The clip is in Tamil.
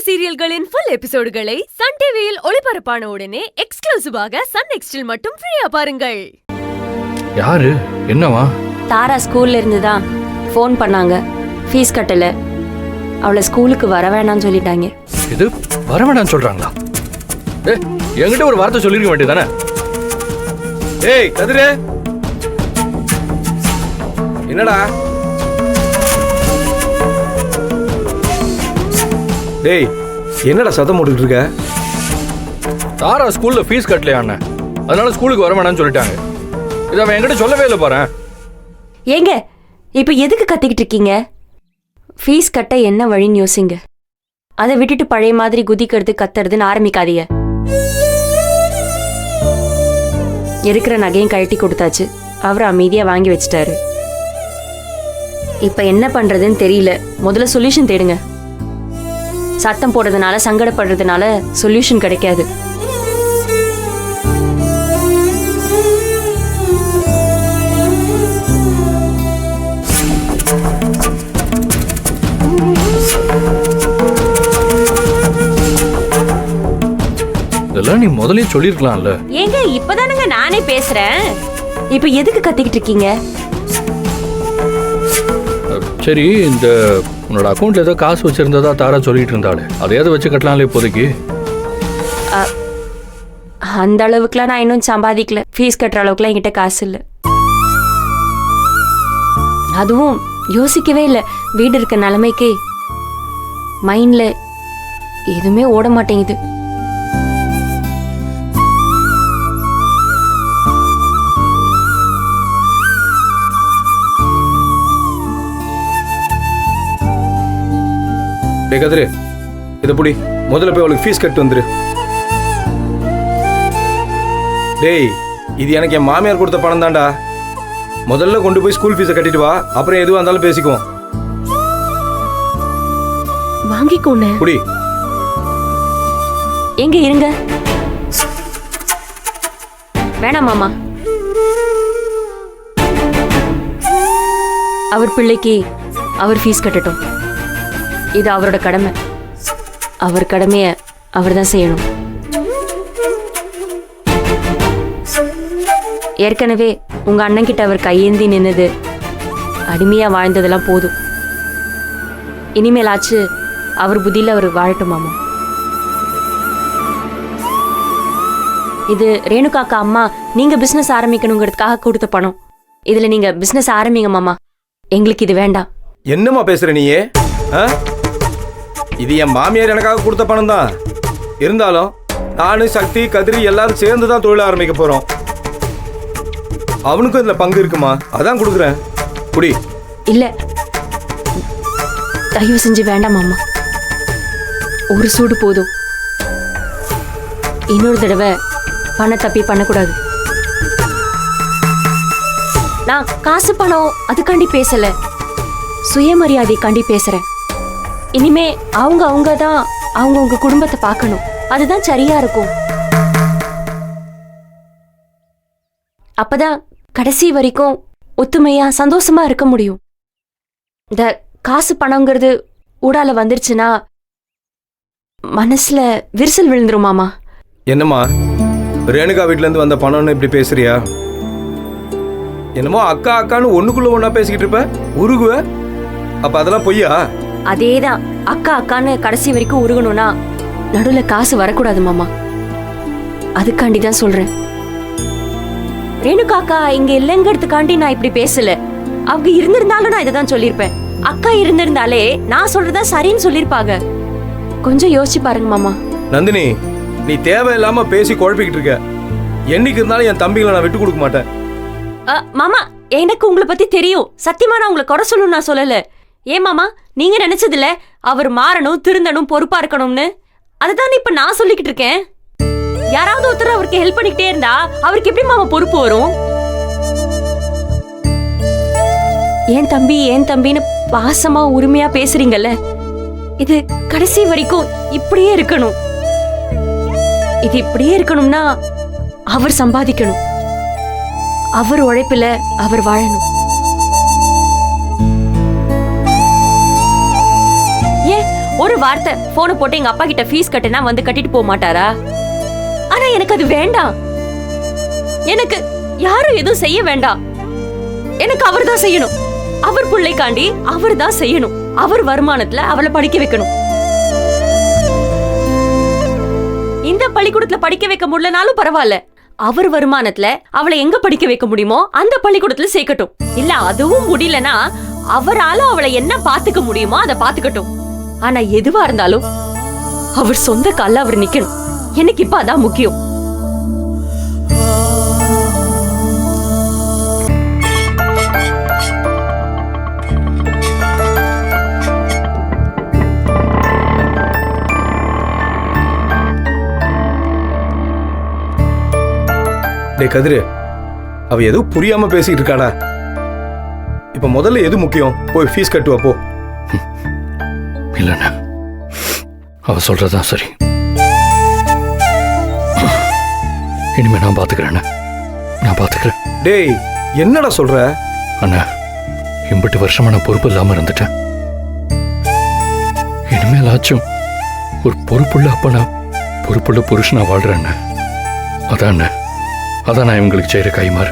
சீரியல்களின் ஃபுல் எபிசோடுகளை சன் டிவியில் ஒளிபரப்பான உடனே எக்ஸ்க்ளூசிவாக சன் நெக்ஸ்டில் மட்டும் ஃப்ரீயா பாருங்கள். யாரு என்னவா? தாரா ஸ்கூல்ல இருந்து தான் ஃபோன் பண்ணாங்க. ஃபீஸ் கட்டல, அவளை ஸ்கூலுக்கு வர வேணாம்னு சொல்லிட்டாங்க. இது வர வேணாம்னு சொல்றாங்களா? என்கிட்ட ஒரு வார்த்தை சொல்லிருக்க வேண்டியதானே? ஏய் கதிரே, என்னடா? டேய் என்னடா சத்தம் போட்டுக்கிட்டு இருக்க? தாரா ஸ்கூல்ல ஃபீஸ் கட்டலையா அண்ணன், அதனால ஸ்கூலுக்கு வர வேணாம்னு சொல்லிட்டாங்க. இதை அவன் என்கிட்ட சொல்லவே இல்லை பாரு. ஏங்க இப்ப எதுக்கு கத்திக்கிட்டு இருக்கீங்க? ஃபீஸ் கட்ட என்ன வழின்னு யோசிங்க. அதை விட்டுட்டு பழைய மாதிரி குதிக்கிறது கத்துறதுன்னு ஆரம்பிக்காதீங்க. இருக்கிற நகையும் கழட்டி கொடுத்தாச்சு, அவர் அமைதியா வாங்கி வச்சிட்டாரு. இப்ப என்ன பண்றதுன்னு தெரியல. முதல்ல சொல்யூஷன் தேடுங்க. சத்தம் போடுறதுனால சங்கடப்படுறதுனால சொல்யூஷன் கிடைக்காது. இதெல்லாம் நீ முதலே சொல்லிருக்கலாம்ல. ஏங்க இப்பதானுங்க நானே பேசுறேன். இப்ப எதுக்கு கத்திக்கிட்டு இருக்கீங்க? சரி, இந்த உன்னோட அக்கௌண்ட்ல ஏதோ காசு வச்சிருந்ததா தாரா சொல்லிட்டு இருந்தாளே, அதையாவது வச்சு கட்டலாம்ல இப்போதைக்கு. அந்த அளவுக்குலாம் நான் இன்னும் சம்பாதிக்கல. ஃபீஸ் கட்டுற அளவுக்குலாம் என்கிட்ட காசு இல்லை. அதுவும் யோசிக்கவே இல்லை. வீடு இருக்க நிலைமைக்கு மைண்ட்ல எதுவுமே ஓட மாட்டேங்குது. டேய் கதிரே, இதை புடி. முதல்ல போய் அவளுக்கு ஃபீஸ் கட்டு வந்துரு. டேய் இது எனக்கு என் மாமியார் கொடுத்த பணம் தான்டா. முதல்ல கொண்டு போய் ஸ்கூல் ஃபீஸை கட்டிட்டு வா, அப்புறம் எதுவாக இருந்தாலும் பேசிக்குவோம். வாங்கிக்கோண்ணே. புடி. எங்க இருங்க. வேணாம் மாமா, அவர் பிள்ளைக்கு அவர் ஃபீஸ் கட்டட்டும். இது அவரோட கடமை. அவர் கடமைய அவர் தான் செய்யணும். ஏற்கனவே உங்க அண்ணன் கிட்ட அவர் கையேந்தி நின்னது, அடிமையா வாழ்ந்ததெல்லாம் போதும். இனிமேலாச்சு அவர் புத்தியில அவர் வாழட்டும் மாமா. இது ரேணுகாக்கா அம்மா நீங்க பிசினஸ் ஆரம்பிக்கணுங்கிறதுக்காக கொடுத்த பணம். இதுல நீங்க பிசினஸ் ஆரம்பிங்க மாமா. எங்களுக்கு இது வேண்டாம். என்னம்மா பேசுற நீயே? இது என் மாமியார் எனக்காக கொடுத்த பணம் தான். இருந்தாலும் நானு சக்தி கதிரி எல்லாரும் சேர்ந்து தான் தொழில் ஆரம்பிக்க போறோம். அவனுக்கும் இதுல பங்கு இருக்குமா, அதான் கொடுக்குறேன். குடி. இல்ல, தயவு செஞ்சு வேண்டாம் மாமா. ஒரு சூடு போதும். இன்னொரு தடவை பண தப்பி பண்ணக்கூடாது. நான் காசு பணம் அதுக்காண்டி பேசல, சுயமரியாதைக்காண்டி பேசுறேன். இனிமே அவங்க தான் அவங்க குடும்பத்தை பார்க்கணும். அதுதான் சரியா இருக்கும். அப்பதான் கடைசி வரைக்கும் ஒத்துமையா சந்தோஷமா இருக்க முடியும். இந்த காசு பணங்கிறது ஊடால வந்துருச்சுன்னா மனசுல விரிசல் விழுந்துருமாமா. என்னம்மா ரேணுகா வீட்டுல இருந்து வந்த பணம்னு இப்படி பேசுறியா? என்னமோ அக்கா அக்கான்னு ஒண்ணுக்குள்ள ஒண்ணா பேசிக்கிட்டு இருப்ப, உருகுவ. அப்ப அதெல்லாம் பொய்யா? அதேதான். அக்கா அக்கான்னு கடைசி வரைக்கும் உருகணும்னா நடுவுல காசு வரக்கூடாது மாமா. அதுக்காண்டி தான் சொல்றேன். ரேணுகா அக்கா இங்க இல்லைங்கிறதுக்காண்டி நான் இப்படி பேசல. அவங்க இருந்திருந்தாலும் நான் இதைதான் சொல்லியிருப்பேன். அக்கா இருந்திருந்தாலே நான் சொல்றதா சரின்னு சொல்லிருப்பாங்க. கொஞ்சம் யோசிச்சு பாருங்க மாமா. நந்தினி, நீ தேவையில்லாம பேசி குழப்பிக்கிட்டு இருக்க. என்னைக்கு இருந்தாலும் என் தம்பிகளை நான் விட்டு கொடுக்க மாட்டேன். மாமா, எனக்கு உங்களை பத்தி தெரியும். சத்தியமா நான் உங்களை குறை சொல்லணும் நான் சொல்லல. ஏன் மாமா, நீங்க நினைச்சதுல அவர் மாறணும், திருந்தணும், பொறுப்பா இருக்கணும்னு. அதுதான் இப்ப நான் சொல்லிக்கிட்டு இருக்கேன். யாராவது ஒருத்தர் அவருக்கு ஹெல்ப் பண்ணிக்கிட்டே இருந்தா அவருக்கு எப்படி மாமா பொறுப்பு வரும்? ஏன் தம்பின்னு பாசமா உரிமையா பேசுறீங்கல்ல, இது கடைசி வரைக்கும் இப்படியே இருக்கணும். இது இப்படியே இருக்கணும்னா அவர் சம்பாதிக்கணும், அவர் உழைப்புல அவர் வாழணும். ஒரு வார்த்தை போனை போட்டு எங்க அப்பா கிட்ட ஃபீஸ் கட்டுனா வந்து கட்டிட்டு போக மாட்டாரா? ஆனா எனக்கு அது வேண்டாம். எனக்கு யாரும் எதுவும் செய்ய வேண்டாம். எனக்கு அவர் தான் செய்யணும். அவர் பிள்ளைக்காண்டி அவர் தான் செய்யணும். அவர் வருமானத்துல அவளை படிக்க வைக்கணும். இந்த பள்ளிக்கூடத்துல படிக்க வைக்க முடியலனாலும் பரவாயில்ல, அவர் வருமானத்துல அவளை எங்க படிக்க வைக்க முடியுமோ அந்த பள்ளிக்கூடத்துல சேர்க்கட்டும். இல்ல அதுவும் முடியலனா அவரால அவளை என்ன பாத்துக்க முடியுமோ அதை பாத்துக்கட்டும். ஆனா எதுவா இருந்தாலும் அவர் சொந்த கால்ல அவர் நிக்கணும். எனக்கு இப்ப அதான் முக்கியம். டே கதிரு, அவ எதுவும் புரியாம பேசிட்டு இருக்காடா. இப்ப முதல்ல எது முக்கியம்? போய் ஃபீஸ் கட்டுவா போ. இல்லைண்ணா, அவ சொல்றதுதான் சரி. இனிமே நான் பாத்துக்கிறேன். நான் பாத்துக்கிறேன். டேய் என்னடா சொல்ற? அண்ணா, 8 வருஷமா நான் பொறுப்பு இல்லாம இருந்துட்டேன். இனிமேலாச்சும் ஒரு பொறுப்புள்ள அப்பனா பொறுப்புள்ள புருஷனா வாழ்றேன். அதான் நான் இவங்களுக்கு செய்யற கைமாறு.